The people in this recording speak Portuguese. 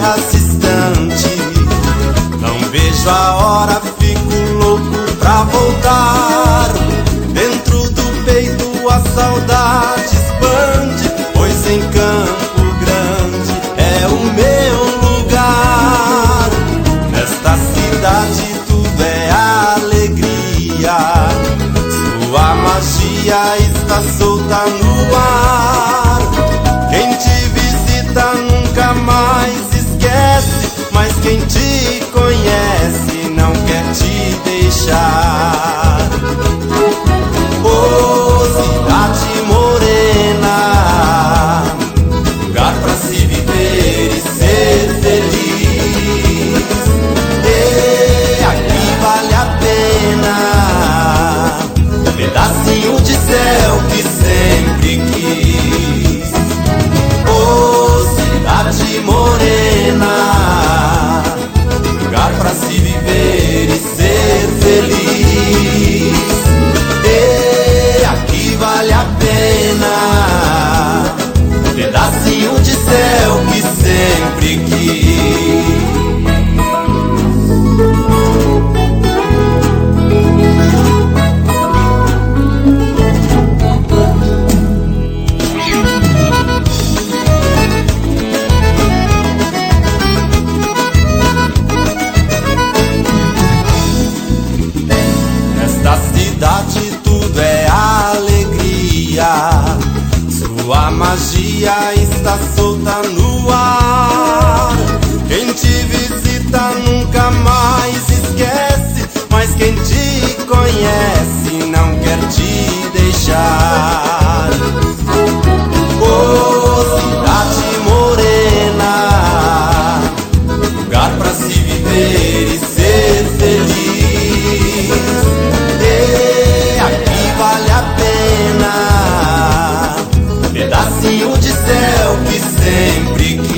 terras distantes. Não vejo a hora, fico louco pra voltar. Dentro do peito a saudade expande, pois em Campo Grande é o meu lugar. Nesta cidade tudo é alegria, sua magia está solta no ar. Quem te visita nunca mais esquece, mas quem te conhece não quer te deixar. Oh, cidade morena, lugar pra se viver e ser feliz. E aqui vale a pena, pedacinho de céu que sempre quis. Oh, cidade morena, lugar pra se viver e ser feliz. E aqui vale a pena, pedacinho de céu que sempre quis. Nesta cidade tudo é alegria, sua magia está solta no ar. Quem te visita nunca mais esquece, mas quem te conhece não quer te deixar. Oh, cidade morena, lugar pra se viver e ser feliz. E aqui vale a pena, pedacinho de céu que sempre quis.